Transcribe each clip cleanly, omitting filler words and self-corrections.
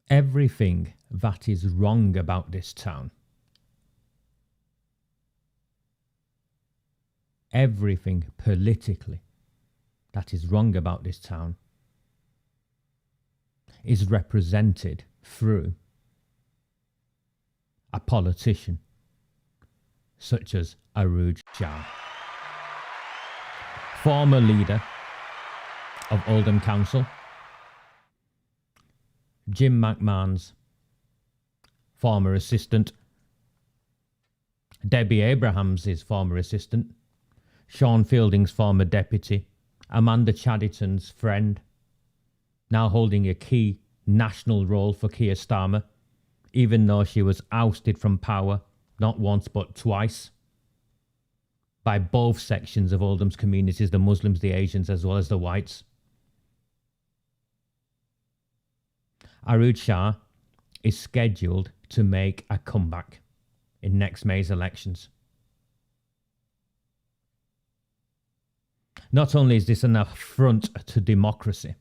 Everything that is wrong about this town, everything politically that is wrong about this town is represented through a politician such as Arooj Shah, former leader of Oldham Council, Jim McMahon's former assistant, Debbie Abrahams' former assistant, Sean Fielding's former deputy, Amanda Chadderton's friend, now holding a key national role for Keir Starmer, even though she was ousted from power not once but twice by both sections of Oldham's communities, the Muslims, the Asians, as well as the whites. Arooj Shah is scheduled to make a comeback in next May's elections. Not only is this an affront to democracy,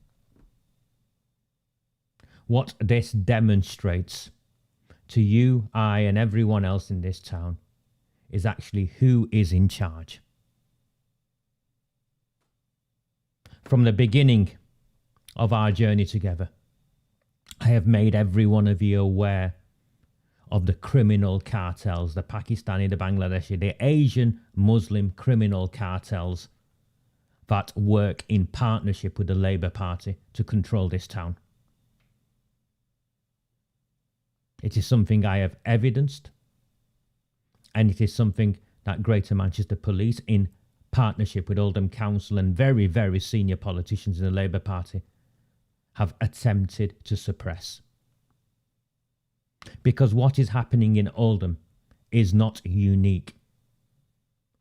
what this demonstrates to you, I, and everyone else in this town is actually who is in charge. From the beginning of our journey together, I have made every one of you aware of the criminal cartels, the Pakistani, the Bangladeshi, the Asian Muslim criminal cartels that work in partnership with the Labour Party to control this town. It is something I have evidenced, and it is something that Greater Manchester Police, in partnership with Oldham Council and very, very senior politicians in the Labour Party, have attempted to suppress. Because what is happening in Oldham is not unique.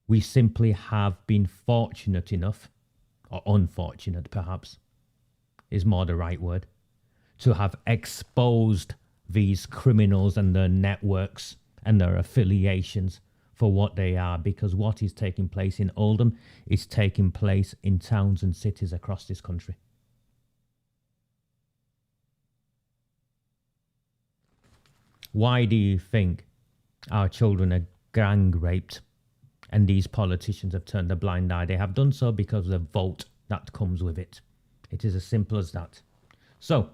We simply have been fortunate enough, or unfortunate perhaps, is more the right word, to have exposed these criminals and their networks and their affiliations for what they are, because what is taking place in Oldham is taking place in towns and cities across this country. Why do you think our children are gang raped and these politicians have turned a blind eye? They have done so because of the vote that comes with it. It is as simple as that. So,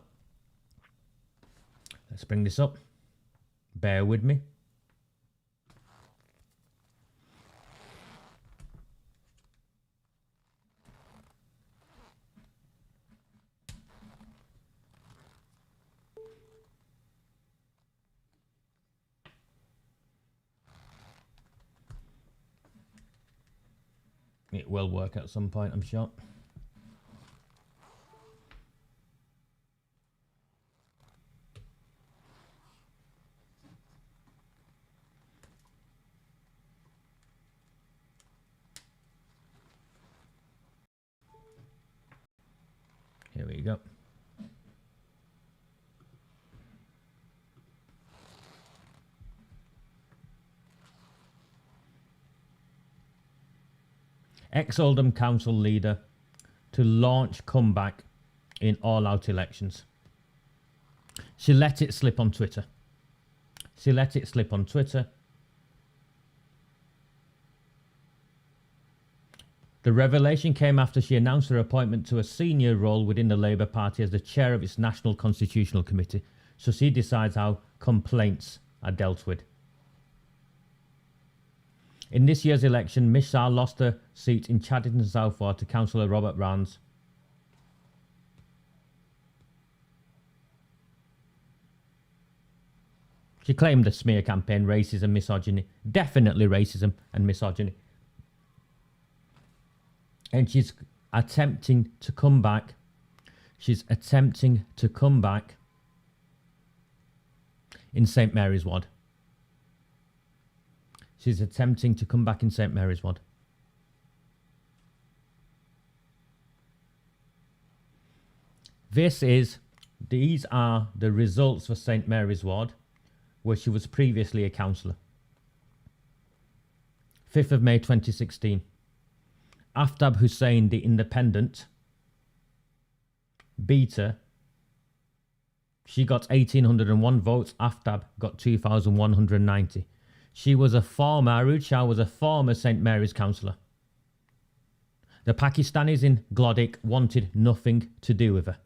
let's bring this up. Bear with me. It will work at some point, I'm sure. Here we go. Ex-Oldham Council leader to launch comeback in all-out elections. She let it slip on Twitter. She let it slip on Twitter. The revelation came after she announced her appointment to a senior role within the Labour Party as the chair of its National Constitutional Committee, so she decides how complaints are dealt with. In this year's election, Miss Shah lost her seat in Chadderton Southward to Councillor Robert Rance. She claimed the smear campaign, racism, misogyny, definitely racism and misogyny. And she's attempting to come back. She's attempting to come back in St Mary's Ward. She's attempting to come back in St Mary's Ward. These are the results for St Mary's Ward, where she was previously a councillor. 5th of May 2016. Aftab Hussain, the independent, beat her. She got 1,801 votes. Aftab got 2,190. She was a former, Arooj Shah was a former St Mary's councillor. The Pakistanis in Glodwick wanted nothing to do with her.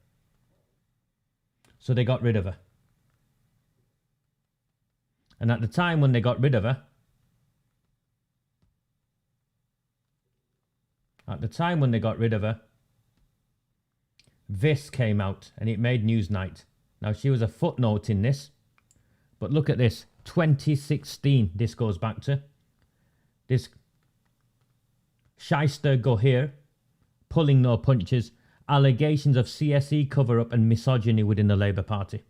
So they got rid of her. And at the time when they got rid of her, this came out and it made Newsnight. Now, she was a footnote in this, but look at this. 2016, this goes back to. This shyster Gohir, pulling no punches, allegations of CSE cover-up and misogyny within the Labour Party.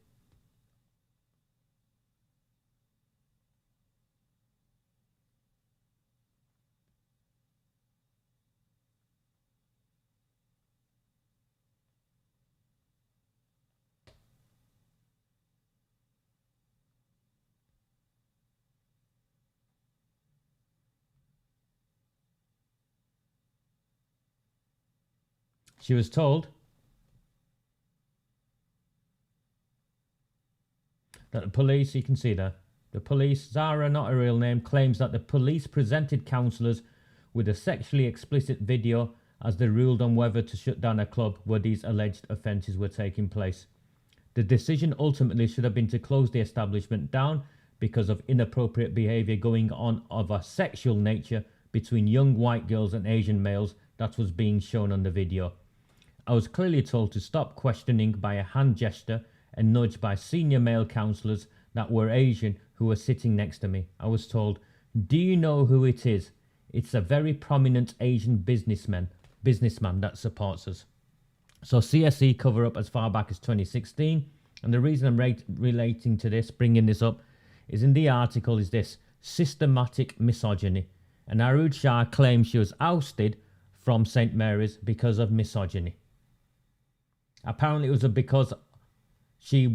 She was told that the police, you can see there, the police, Zara, not her real name, claims that the police presented councillors with a sexually explicit video as they ruled on whether to shut down a club where these alleged offences were taking place. The decision ultimately should have been to close the establishment down because of inappropriate behaviour going on of a sexual nature between young white girls and Asian males that was being shown on the video. I was clearly told to stop questioning by a hand gesture and nudged by senior male councillors that were Asian who were sitting next to me. I was told, "Do you know who it is? It's a very prominent Asian businessman that supports us." So CSE cover up as far back as 2016. And the reason I'm relating to this, bringing this up, is in the article is this: systematic misogyny. And Arooj Shah claims she was ousted from St Mary's because of misogyny. Apparently it was because she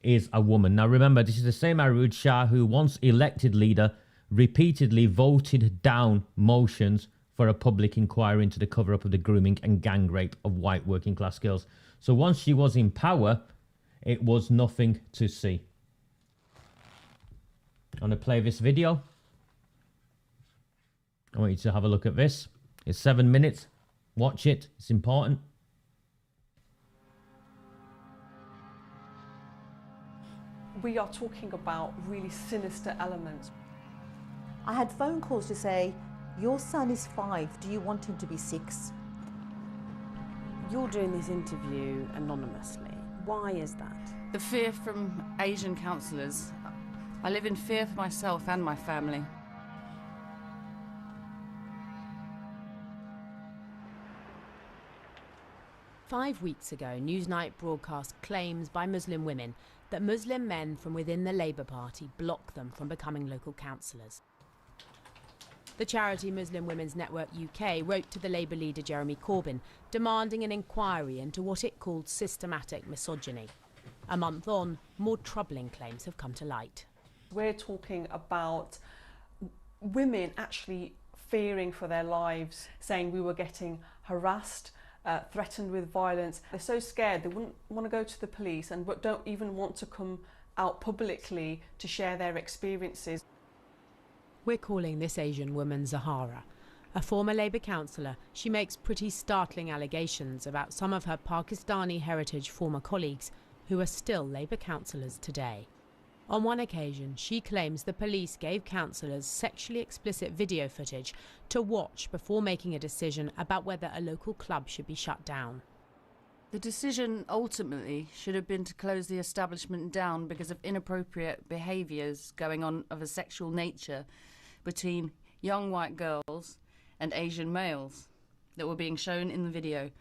is a woman. Now remember, this is the same Arooj Shah who, once elected leader, repeatedly voted down motions for a public inquiry into the cover-up of the grooming and gang rape of white working class girls. So once she was in power, it was nothing to see. I'm going to play this video. I want you to have a look at this. It's 7 minutes. Watch it. It's important. We are talking about really sinister elements. I had phone calls to say, "Your son is 5, do you want him to be 6? You're doing this interview anonymously. Why is that? The fear from Asian councillors. I live in fear for myself and my family. Five weeks ago, Newsnight broadcast claims by Muslim women that Muslim men from within the Labour Party block them from becoming local councillors. The charity Muslim Women's Network UK wrote to the Labour leader Jeremy Corbyn demanding an inquiry into what it called systematic misogyny. A month on, more troubling claims have come to light. We're talking about women actually fearing for their lives, saying we were getting harassed, threatened with violence. They're so scared they wouldn't want to go to the police and don't even want to come out publicly to share their experiences. We're calling this Asian woman Zahara. A former Labour councillor, she makes pretty startling allegations about some of her Pakistani heritage former colleagues who are still Labour councillors today. On one occasion, she claims the police gave councillors sexually explicit video footage to watch before making a decision about whether a local club should be shut down. The decision ultimately should have been to close the establishment down because of inappropriate behaviours going on of a sexual nature between young white girls and Asian males that were being shown in the video.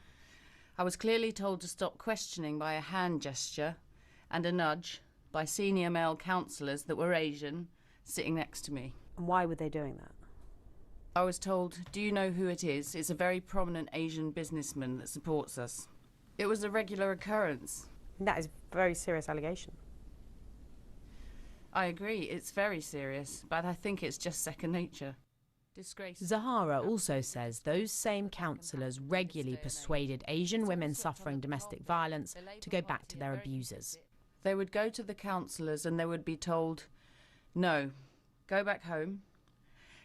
I was clearly told to stop questioning by a hand gesture and a nudge by senior male councillors that were Asian sitting next to me. And why were they doing that? I was told, "Do you know who it is? It's a very prominent Asian businessman that supports us." It was a regular occurrence. That is a very serious allegation. I agree, it's very serious, but I think it's just second nature. Disgraced. Zahara also says those same councillors regularly persuaded Asian women suffering domestic violence to go back to their abusers. They would go to the councillors and they would be told, no, go back home.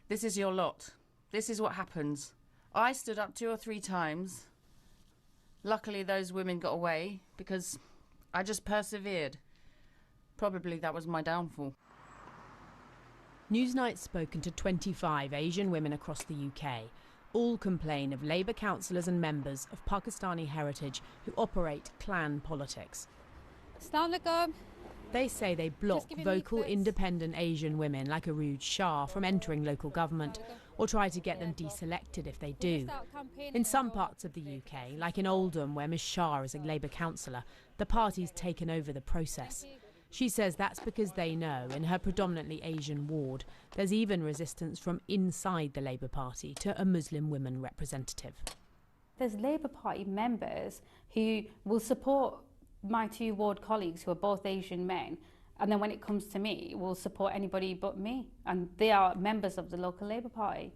This is your lot. This is what happens. I stood up 2 or 3 times. Luckily, those women got away because I just persevered. Probably that was my downfall. Newsnight's spoken to 25 Asian women across the UK. All complain of Labour councillors and members of Pakistani heritage who operate clan politics. Assalamualaikum. They say they block giving me vocal clips. independent Asian women like Arooj Shah from entering local government, or try to get them deselected if they do. In some parts of the UK, like in Oldham where Ms Shah is a Labour councillor, the party's taken over the process. She says that's because they know in her predominantly Asian ward there's even resistance from inside the Labour Party to a Muslim women representative. There's Labour Party members who will support my 2 ward colleagues who are both Asian men, and then when it comes to me, will support anybody but me. And they are members of the local Labour Party.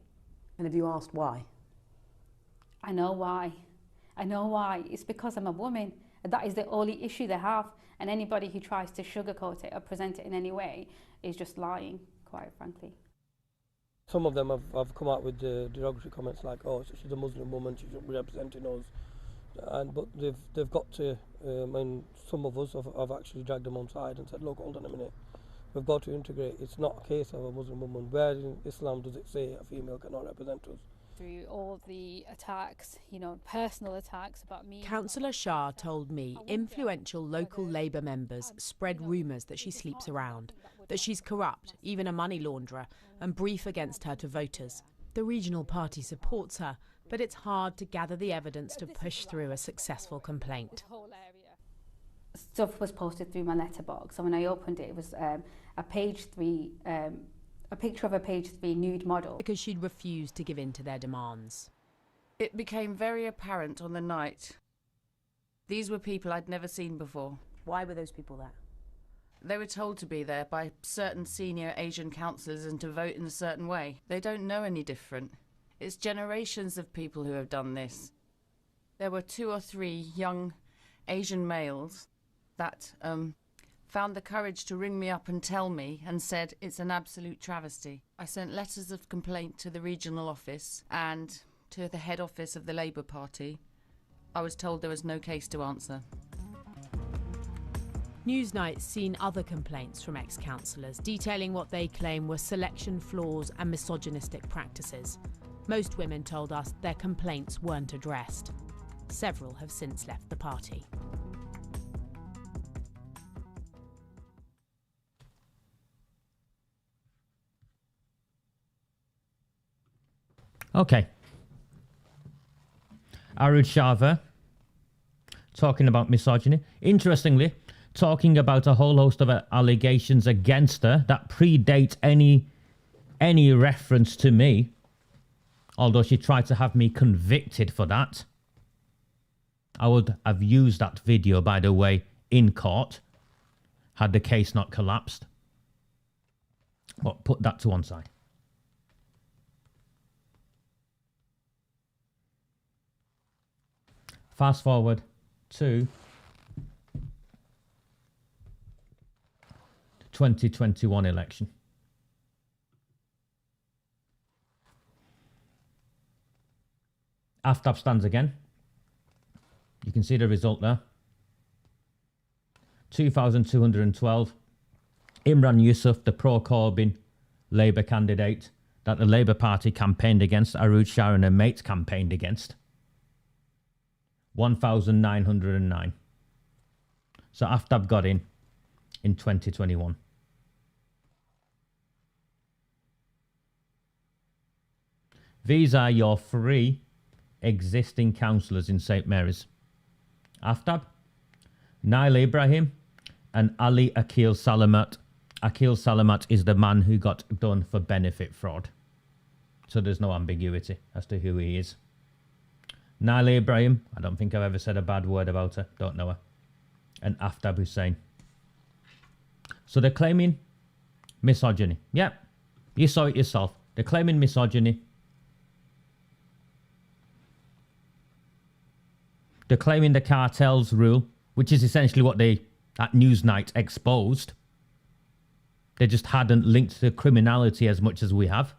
And have you asked why? I know why. I know why. It's because I'm a woman. That is the only issue they have. And anybody who tries to sugarcoat it or present it in any way is just lying, quite frankly. Some of them have come out with derogatory comments like, oh, she's a Muslim woman, she shouldn't be representing us. But they've got to, and some of us have actually dragged them on side and said, look, hold on a minute, we've got to integrate. It's not a case of a Muslim woman. Where in Islam does it say a female cannot represent us? Through all the attacks, personal attacks about me. Councillor Shah told me influential local Labour members spread rumours that she sleeps around, that she's corrupt, even a money launderer, and brief against her to voters. The regional party supports her, but it's hard to gather the evidence to push through a successful complaint. Stuff was posted through my letterbox, so when I opened it, it was a page 3, a picture of a page 3 nude model. Because she'd refused to give in to their demands. It became very apparent on the night. These were people I'd never seen before. Why were those people there? They were told to be there by certain senior Asian councillors and to vote in a certain way. They don't know any different. It's generations of people who have done this. There were 2 or 3 young Asian males that found the courage to ring me up and tell me and said it's an absolute travesty. I sent letters of complaint to the regional office and to the head office of the Labour Party. I was told there was no case to answer. Newsnight's seen other complaints from ex-councillors detailing what they claim were selection flaws and misogynistic practices. Most women told us their complaints weren't addressed. Several have since left the party. Okay. Arooj Shah talking about misogyny. Interestingly, talking about a whole host of allegations against her that predate any reference to me. Although she tried to have me convicted for that. I would have used that video, by the way, in court had the case not collapsed. But put that to one side. Fast forward to 2021 election. Aftab stands again. You can see the result there. 2,212. Imran Yusuf, the pro-Corbyn Labour candidate that the Labour Party campaigned against, Arooj Shah and her mates campaigned against. 1,909. So Aftab got in 2021. These are your 3 existing councillors in St Mary's. Aftab, Nail Ibrahim and Ali Akil Salamat. Akil Salamat is the man who got done for benefit fraud. So there's no ambiguity as to who he is. Nail Ibrahim, I don't think I've ever said a bad word about her. Don't know her. And Aftab Hussain. So they're claiming misogyny. Yep, you saw it yourself. They're claiming misogyny. They're claiming the cartel's rule, which is essentially what they at Newsnight exposed. They just hadn't linked the criminality as much as we have.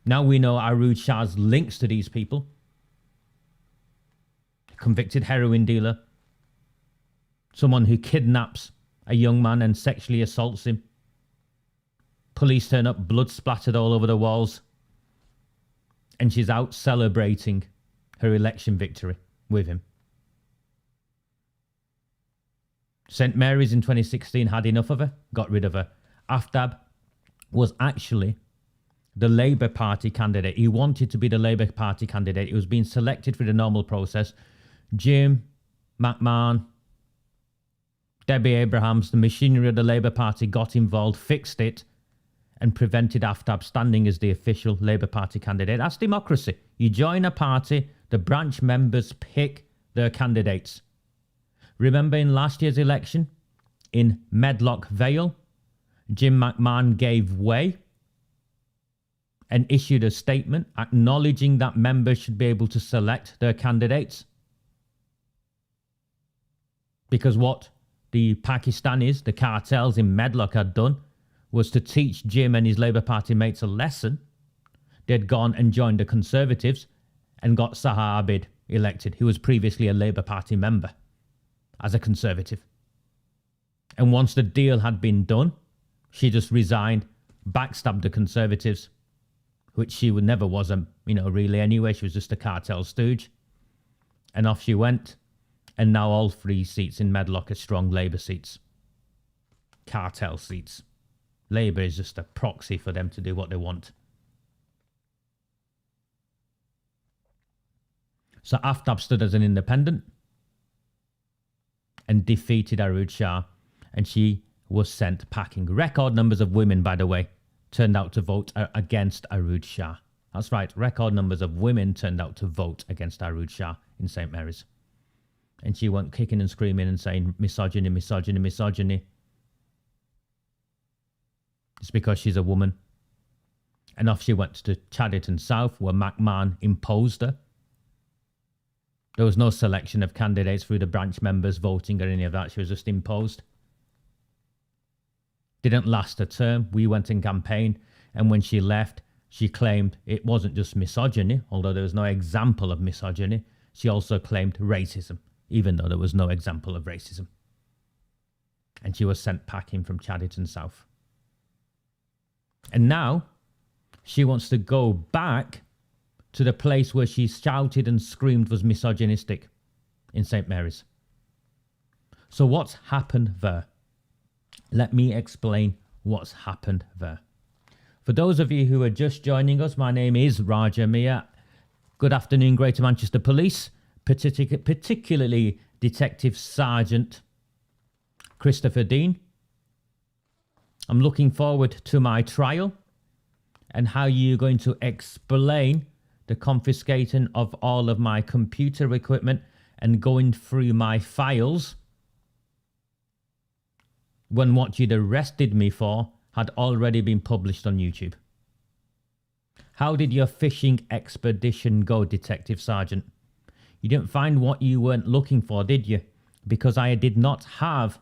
Now we know Arooj Shah's links to these people. Convicted heroin dealer. Someone who kidnaps a young man and sexually assaults him. Police turn up, blood splattered all over the walls. And she's out celebrating her election victory with him. St Mary's in 2016 had enough of her, got rid of her. Aftab was actually the Labour Party candidate. He wanted to be the Labour Party candidate. He was being selected through the normal process. Jim McMahon, Debbie Abrahams, the machinery of the Labour Party got involved, fixed it, and prevented Aftab standing as the official Labour Party candidate. That's democracy. You join a party, the branch members pick their candidates. Remember in last year's election, in Medlock Vale, Jim McMahon gave way and issued a statement acknowledging that members should be able to select their candidates. Because what the Pakistanis, the cartels in Medlock had done was to teach Jim and his Labour Party mates a lesson. They'd gone and joined the Conservatives and got Sahar Abid elected, who was previously a Labour Party member, as a Conservative. And once the deal had been done, she just resigned, backstabbed the Conservatives, which she would never was, really anyway. She was just a cartel stooge. And off she went. And now all 3 seats in Medlock are strong Labour seats. Cartel seats. Labour is just a proxy for them to do what they want. So Aftab stood as an independent and defeated Arooj Shah, and she was sent packing. Record numbers of women, by the way, turned out to vote against Arooj Shah. That's right, record numbers of women turned out to vote against Arooj Shah in St Mary's. And she went kicking and screaming and saying, misogyny, misogyny, misogyny. It's because she's a woman. And off she went to Chadderton South, where McMahon imposed her. There was no selection of candidates through the branch members voting or any of that. She was just imposed. Didn't last a term. We went in campaign, and when she left, she claimed it wasn't just misogyny, although there was no example of misogyny. She also claimed racism, even though there was no example of racism. And she was sent packing from Chadderton South. And now she wants to go back to the place where she shouted and screamed was misogynistic in St Mary's. So what's happened there? Let me explain what's happened there. For those of you who are just joining us, my name is Raja Mia. Good afternoon, Greater Manchester Police, particularly Detective Sergeant Christopher Dean. I'm looking forward to my trial and how you're going to explain the confiscating of all of my computer equipment and going through my files when what you'd arrested me for had already been published on YouTube. How did your fishing expedition go, Detective Sergeant? You didn't find what you weren't looking for, did you? Because I did not have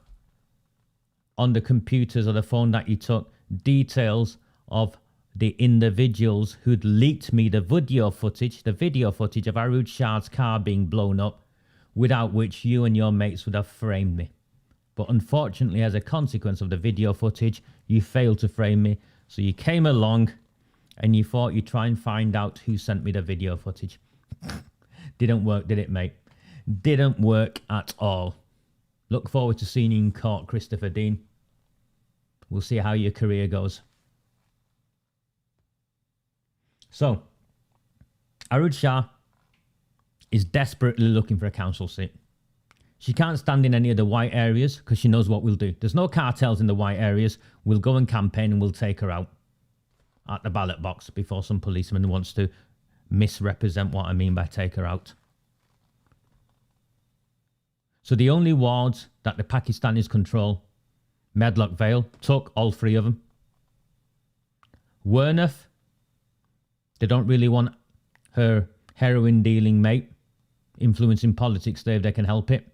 on the computers or the phone that you took details of the individuals who'd leaked me the video footage of Arooj Shah's car being blown up, without which you and your mates would have framed me. But unfortunately, as a consequence of the video footage, you failed to frame me. So you came along and you thought you'd try and find out who sent me the video footage. Didn't work, did it, mate? Didn't work at all. Look forward to seeing you in court, Christopher Dean. We'll see how your career goes. So, Arooj Shah is desperately looking for a council seat. She can't stand in any of the white areas because she knows what we'll do. There's no cartels in the white areas. We'll go and campaign and we'll take her out at the ballot box before some policeman wants to misrepresent what I mean by take her out. So the only wards that the Pakistanis control, Medlock Vale, took all 3 of them. Werneth, they don't really want her heroin dealing mate influencing politics there if they can help it.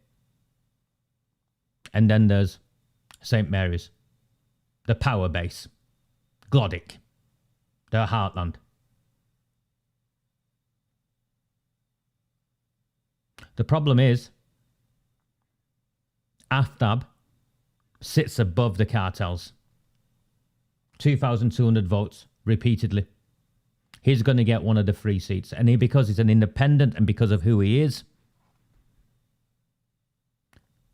And then there's St. Mary's, the power base, Glodwick, their heartland. The problem is, Aftab sits above the cartels. 2,200 votes repeatedly. He's going to get one of the free seats. And because he's an independent and because of who he is.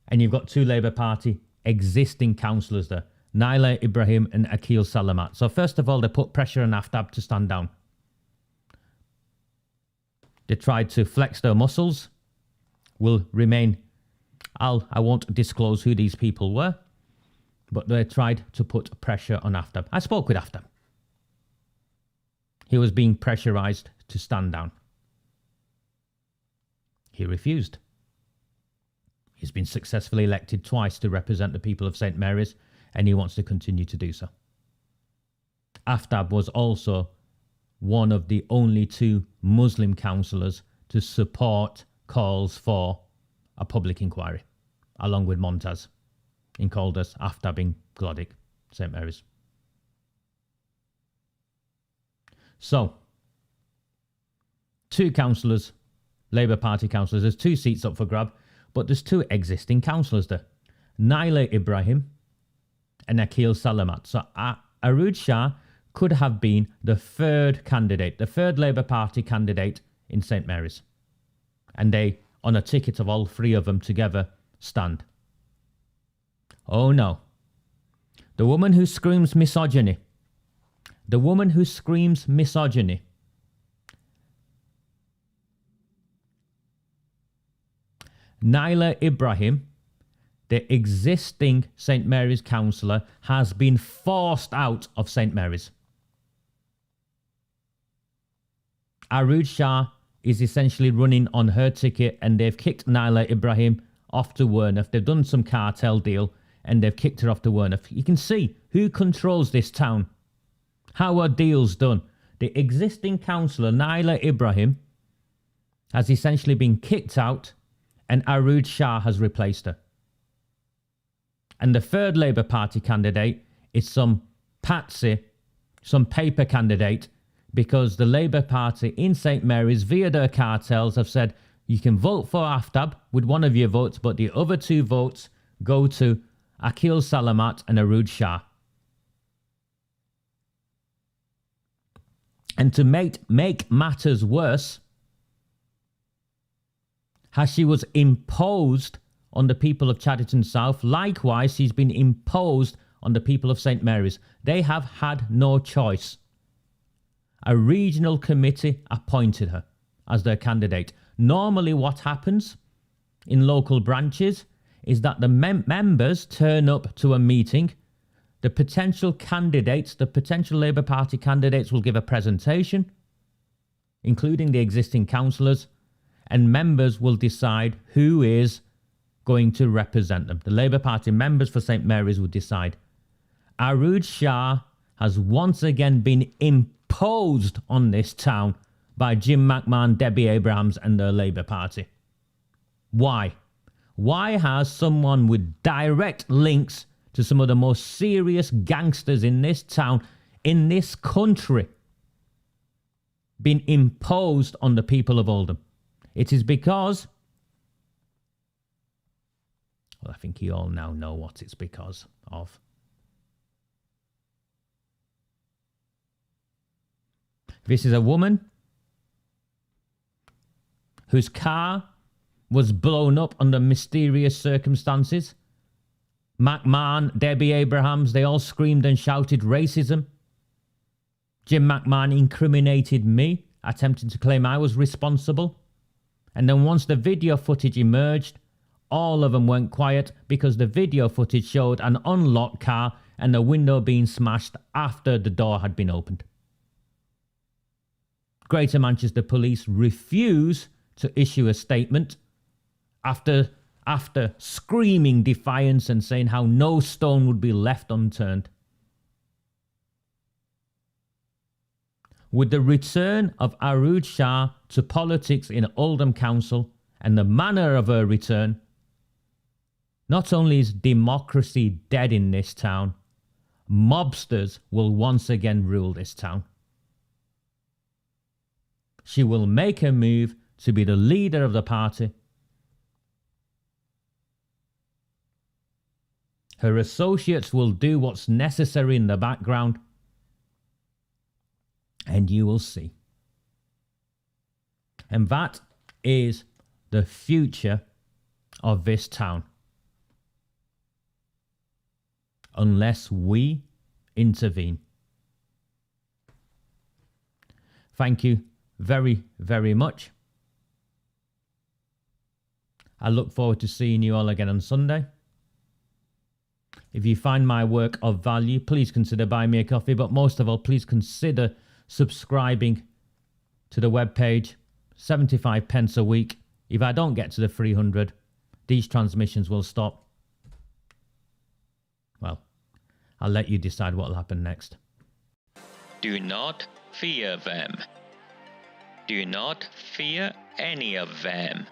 And you've got two Labour Party existing councillors there, Naila Ibrahim and Akil Salamat. So first of all, they put pressure on Aftab to stand down. They tried to flex their muscles. Will remain, I won't disclose who these people were, but they tried to put pressure on Aftab. I spoke with Aftab. He was being pressurized to stand down. He refused. He's been successfully elected twice to represent the people of St. Mary's, and he wants to continue to do so. Aftab was also one of the only two Muslim councillors to support calls for a public inquiry, along with Montaz in Caldas, Aftab in Glodwick, St. Mary's. So, two councillors, Labour Party councillors, there's two seats up for grab, but there's two existing councillors there, Naila Ibrahim and Akil Salamat. So Arooj Shah could have been the third candidate, the third Labour Party candidate in St. Mary's. And they, on a ticket of all three of them together, stand. Oh no. The woman who screams misogyny. The woman who screams misogyny. Naila Ibrahim, the existing St. Mary's councillor, has been forced out of St. Mary's. Arooj Shah is essentially running on her ticket, and they've kicked Naila Ibrahim off to Werneth. They've done some cartel deal and they've kicked her off to Werneth. You can see who controls this town. How are deals done? The existing councillor, Naila Ibrahim, has essentially been kicked out and Arooj Shah has replaced her. And the third Labour Party candidate is some patsy, some paper candidate, because the Labour Party in St. Mary's, via their cartels, have said you can vote for Aftab with one of your votes, but the other two votes go to Akil Salamat and Arooj Shah. And to make matters worse, as she was imposed on the people of Chadderton South, likewise she's been imposed on the people of St. Mary's. They have had no choice. A regional committee appointed her as their candidate. Normally what happens in local branches is that the members turn up to a meeting. The potential candidates, the potential Labour Party candidates, will give a presentation, including the existing councillors, and members will decide who is going to represent them. The Labour Party members for St. Mary's will decide. Arooj Shah has once again been imposed on this town by Jim McMahon, Debbie Abrahams and the Labour Party. Why? Why has someone with direct links to some of the most serious gangsters in this town, in this country, been imposed on the people of Oldham? It is because, well, I think you all now know what it's because of. This is a woman whose car was blown up under mysterious circumstances. McMahon, Debbie Abrahams, they all screamed and shouted racism. Jim McMahon incriminated me, attempting to claim I was responsible. And then once the video footage emerged, all of them went quiet because the video footage showed an unlocked car and a window being smashed after the door had been opened. Greater Manchester Police refuse to issue a statement after screaming defiance and saying how no stone would be left unturned. With the return of Arooj Shah to politics in Oldham Council and the manner of her return, Not only is democracy dead in this town, mobsters will once again rule this town. She will make a move to be the leader of the party. Her associates will do what's necessary in the background, and you will see. And that is the future of this town. Unless we intervene. Thank you very, very much. I look forward to seeing you all again on Sunday. If you find my work of value, please consider buying me a coffee, but most of all, please consider subscribing to the webpage. 75 pence a week. If I don't get to the 300, these transmissions will stop. Well, I'll let you decide what will happen next. Do not fear them. Do not fear any of them.